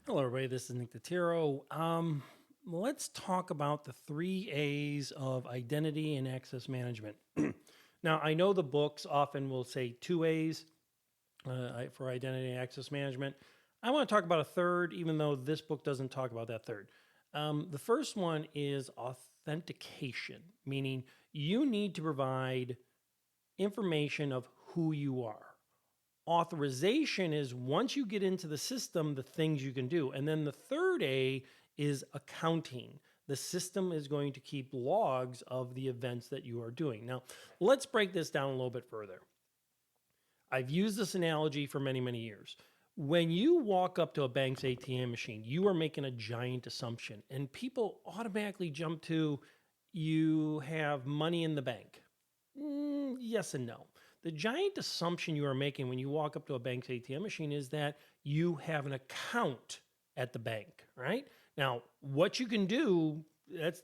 Hello, everybody. This is Nick Tiro. Let's talk about the 3 A's of identity and access management. Now, I know the books often will say 2 A's for identity and access management. I want to talk about a third, even though this book doesn't talk about that third. The first one is authentication, meaning you need to provide information of who you are. Authorization is once you get into the system, the things you can do. And then the third A is accounting. The system is going to keep logs of the events that you are doing. Now, let's break this down a little bit further. I've used this analogy for many, many years. When you walk up to a bank's ATM machine, you are making a giant assumption, and people automatically jump to you have money in the bank. Yes and no. The giant assumption you are making when you walk up to a bank's ATM machine is that you have an account at the bank, right? Now, what you can do,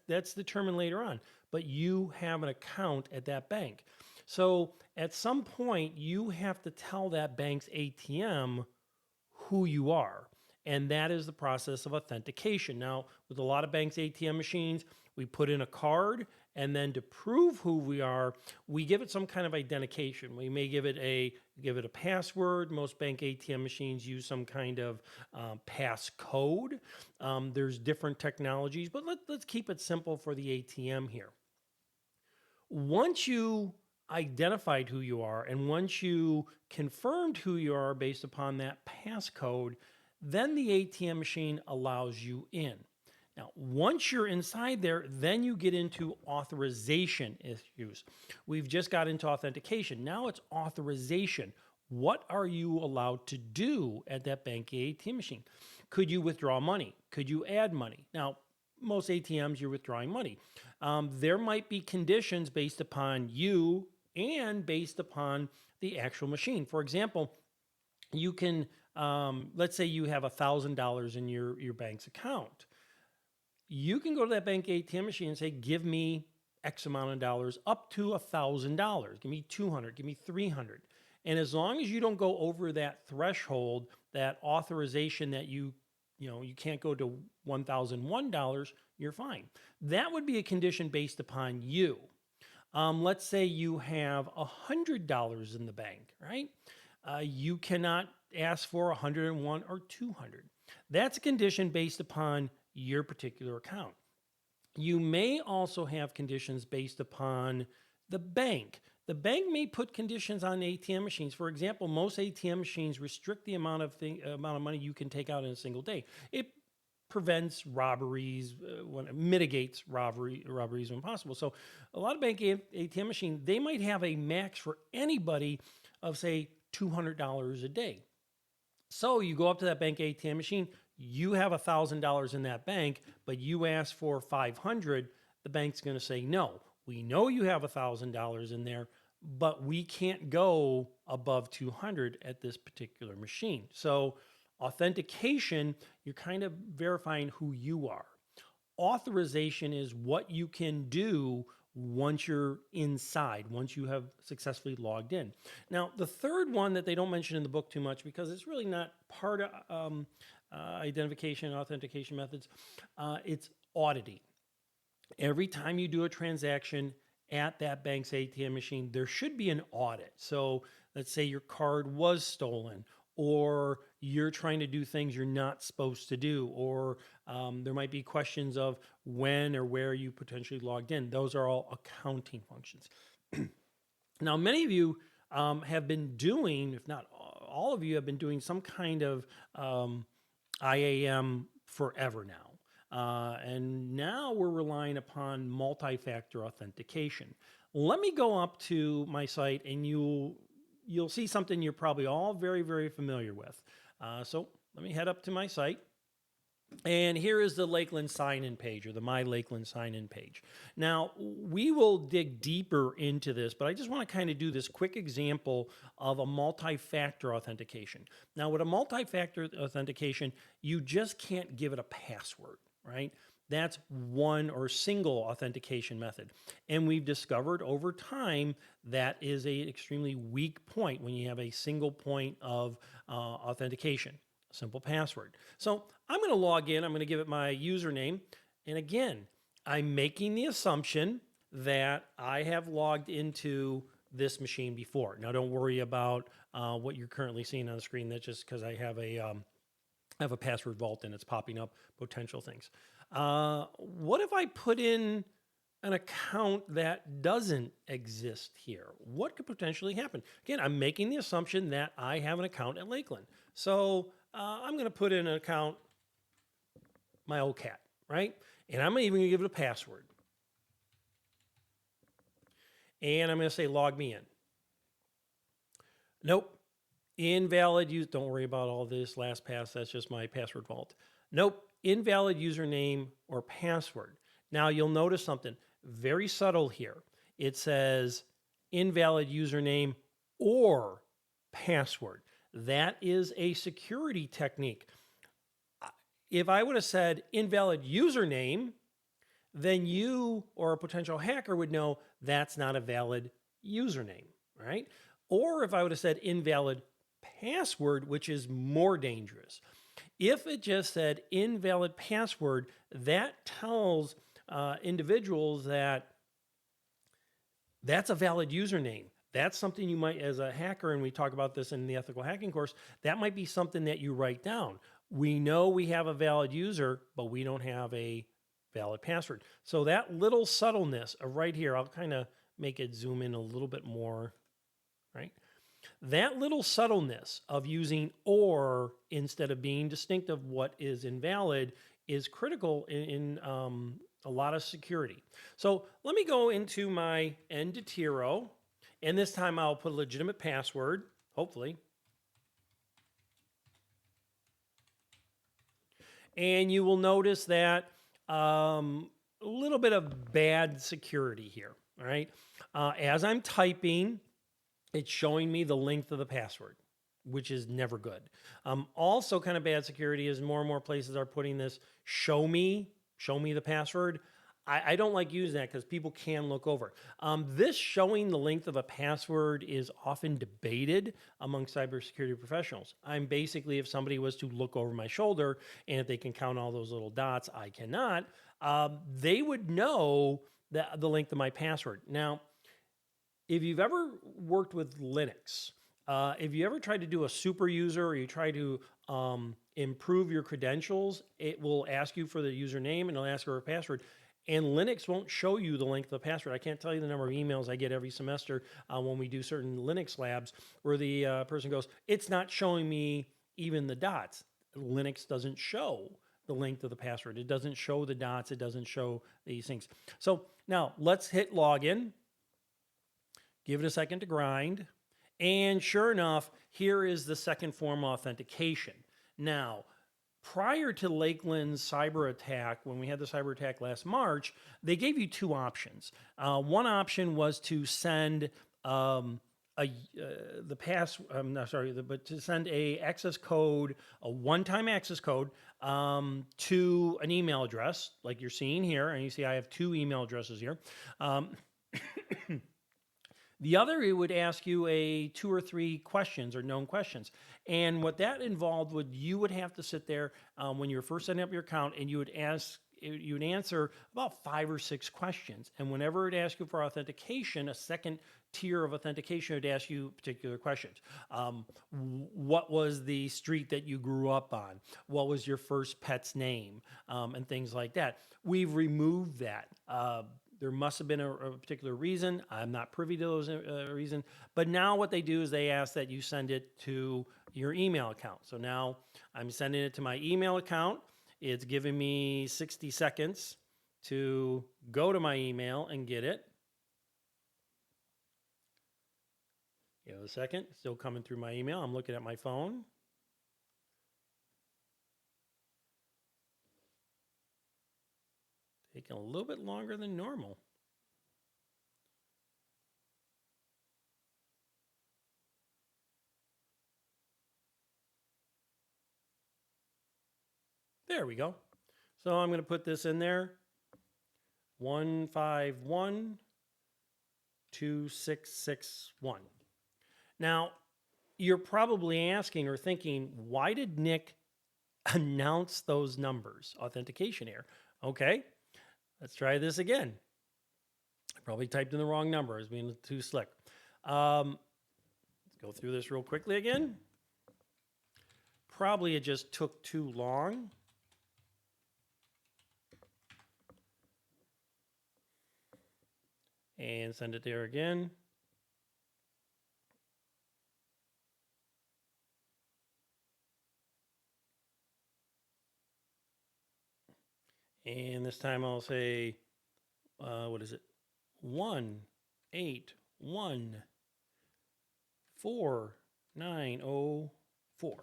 that's determined later on, but you have an account at that bank. So at some point, you have to tell that bank's ATM who you are. And that is the process of authentication. Now, with a lot of banks' ATM machines, we put in a card, and then to prove who we are, we give it some kind of identification. We may give it a password. Most bank ATM machines use some kind of passcode. There's different technologies, but let's keep it simple for the ATM here. Once you identified who you are and once you confirmed who you are based upon that passcode, then the ATM machine allows you in. Now, once you're inside there, then you get into authorization issues. We've just got into authentication. Now it's authorization. What are you allowed to do at that bank ATM machine? Could you withdraw money? Could you add money? Now, most ATMs, you're withdrawing money. There might be conditions based upon you and based upon the actual machine. For example, you can, let's say you have $1,000 in your bank's account. You can go to that bank ATM machine and say, give me X amount of dollars up to $1,000. Give me 200, give me 300. And as long as you don't go over that threshold, that authorization that you can't go to $1,001, you're fine. That would be a condition based upon you. Let's say you have $100 in the bank, right? You cannot ask for 101 or 200. That's a condition based upon your particular account. You may also have conditions based upon the bank. The bank may put conditions on ATM machines. For example, most ATM machines restrict the amount of money you can take out in a single day. It prevents robberies, when it mitigates robberies when possible. So a lot of bank ATM machines, they might have a max for anybody of say $200 a day. So you go up to that bank ATM machine, you have $1,000 in that bank, but you ask for 500, the bank's going to say, no, we know you have $1,000 in there, but we can't go above 200 at this particular machine. So authentication, you're kind of verifying who you are. Authorization is what you can do once you're inside, once you have successfully logged in. Now, the third one that they don't mention in the book too much because it's really not part of identification and authentication methods, it's auditing. Every time you do a transaction at that bank's ATM machine, there should be an audit. So let's say your card was stolen, or you're trying to do things you're not supposed to do, or there might be questions of when or where you potentially logged in. Those are all accounting functions. Now, many of you have been doing, if not all of you, have been doing some kind of IAM forever now. And now we're relying upon multi-factor authentication. Let me go up to my site and you'll see something you're probably all very, very familiar with. So let me head up to my site. And here is the Lakeland sign-in page, or the My Lakeland sign-in page. Now, we will dig deeper into this, but I just want to kind of do this quick example of a multi-factor authentication. Now, with a multi-factor authentication, you just can't give it a password, right? That's one or single authentication method. And we've discovered over time that is an extremely weak point when you have a single point of authentication. simple password. So I'm going to log in. I'm going to give it my username. And again, I'm making the assumption that I have logged into this machine before. Now, don't worry about what you're currently seeing on the screen. That's just because I have a password vault and it's popping up potential things. What if I put in an account that doesn't exist here? What could potentially happen? Again, I'm making the assumption that I have an account at Lakeland. So I'm going to put in an account, my old cat, right? And I'm even going to give it a password. And I'm going to say log me in. Nope. Invalid use. Don't worry about all this last pass. That's just my password vault. Nope. Invalid username or password. Now you'll notice something very subtle here. It says invalid username or password. That is a security technique. If I would have said invalid username, then you or a potential hacker would know that's not a valid username, right? Or if I would have said invalid password, which is more dangerous. If it just said invalid password, that tells individuals that that's a valid username. That's something you might, as a hacker, and we talk about this in the ethical hacking course, that might be something that you write down. We know we have a valid user, but we don't have a valid password. So that little subtleness of right here, I'll kind of make it zoom in a little bit more, right? That little subtleness of using or instead of being distinct of what is invalid is critical in a lot of security. So let me go into my end to Tiro, and this time I'll put a legitimate password, hopefully. And you will notice that a little bit of bad security here, all right? As I'm typing, it's showing me the length of the password, which is never good. Also kind of bad security is more and more places are putting this show me the password. I don't like using that because people can look over. This showing the length of a password is often debated among cybersecurity professionals. I'm basically, if somebody was to look over my shoulder and if they can count all those little dots, I cannot, they would know the length of my password. Now, if you've ever worked with Linux, if you ever tried to do a super user or you try to improve your credentials, it will ask you for the username and it'll ask for a password. And Linux won't show you the length of the password. I can't tell you the number of emails I get every semester when we do certain Linux labs where the person goes, it's not showing me even the dots. Linux doesn't show the length of the password. It doesn't show the dots. It doesn't show these things. So now let's hit login. Give it a second to grind. And sure enough, here is the second form of authentication. Now, prior to Lakeland's cyber attack, when we had the cyber attack last March, they gave you two options. One option was to send to send a access code, a one-time access code, to an email address, like you're seeing here, and you see I have two email addresses here. The other, it would ask you a 2 or 3 questions or known questions. And what that involved would, you would have to sit there when you were first setting up your account and you would answer about 5 or 6 questions. And whenever it asked you for authentication, a second tier of authentication would ask you particular questions. What was the street that you grew up on? What was your first pet's name? And things like that. We've removed that. There must have been a particular reason. I'm not privy to those reasons. But now what they do is they ask that you send it to your email account. So now I'm sending it to my email account. It's giving me 60 seconds to go to my email and get it. Give it a second. Still coming through my email. I'm looking at my phone. Taking a little bit longer than normal. There we go. So I'm going to put this in there. 1512661. Now, you're probably asking or thinking, why did Nick announce those numbers? Authentication error. Okay, let's try this again. I probably typed in the wrong number. I was being too slick. Let's go through this real quickly again. Probably it just took too long. And send it there again. And this time I'll say, what is it? 1814904.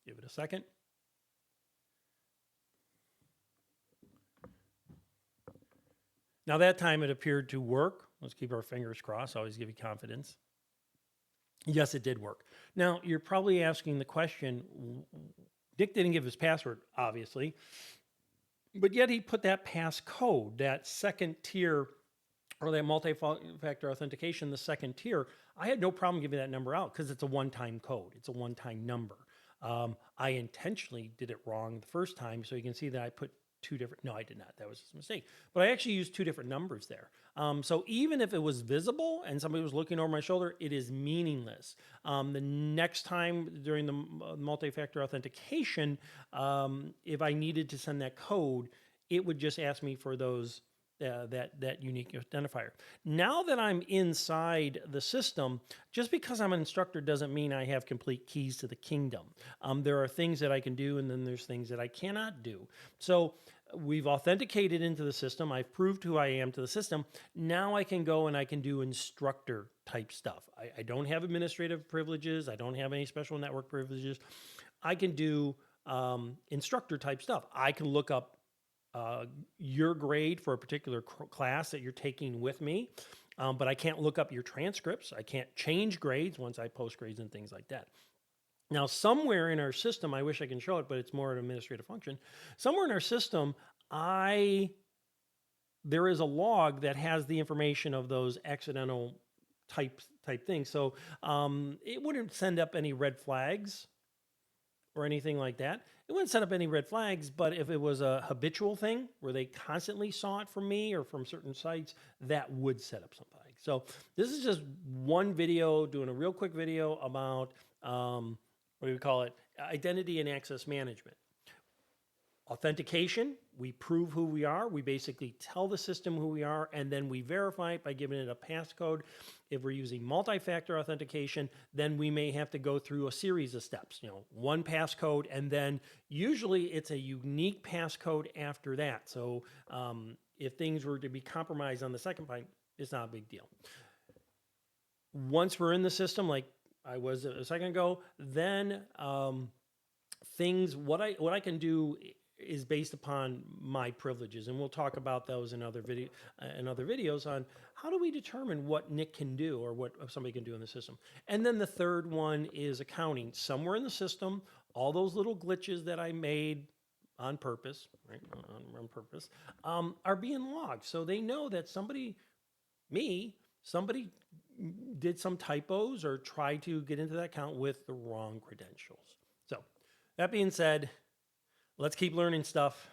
Give it a second. Now that time it appeared to work. Let's keep our fingers crossed. Always give you confidence. Yes, it did work. Now you're probably asking the question, Dick didn't give his password, obviously, but yet he put that passcode, that second tier or that multi-factor authentication, the second tier. I had no problem giving that number out because it's a one-time code. It's a one-time number. I intentionally did it wrong the first time, so you can see that I put two different, no, I did not. That was just a mistake. But I actually used two different numbers there. So even if it was visible and somebody was looking over my shoulder, it is meaningless. The next time during the multi-factor authentication, if I needed to send that code, it would just ask me for those that unique identifier. Now that I'm inside the system, just because I'm an instructor doesn't mean I have complete keys to the kingdom. There are things that I can do, and then there's things that I cannot do. So we've authenticated into the system. I've proved who I am to the system. Now I can go and I can do instructor type stuff. I don't have administrative privileges. I don't have any special network privileges. I can do instructor type stuff. I can look up your grade for a particular class that you're taking with me, but I can't look up your transcripts. I can't change grades once I post grades and things like that. Now, somewhere in our system, I wish I can show it, but it's more an administrative function. Somewhere in our system, there is a log that has the information of those accidental type things. So it wouldn't send up any red flags or anything like that. It wouldn't set up any red flags, but if it was a habitual thing where they constantly saw it from me or from certain sites, that would set up some flags. So this is just one video, doing a real quick video about, what do we call it? Identity and access management. Authentication, we prove who we are. We basically tell the system who we are, and then we verify it by giving it a passcode. If we're using multi-factor authentication, then we may have to go through a series of steps. One passcode, and then usually it's a unique passcode after that. So if things were to be compromised on the second point, it's not a big deal. Once we're in the system, like I was a second ago, then what I can do is based upon my privileges, and we'll talk about those in other videos on how do we determine what Nick can do or what somebody can do in the system. And then the third one is accounting. Somewhere in the system, all those little glitches that I made on purpose, right, on purpose, are being logged, so they know that somebody did some typos or tried to get into that account with the wrong credentials. So that being said, let's keep learning stuff.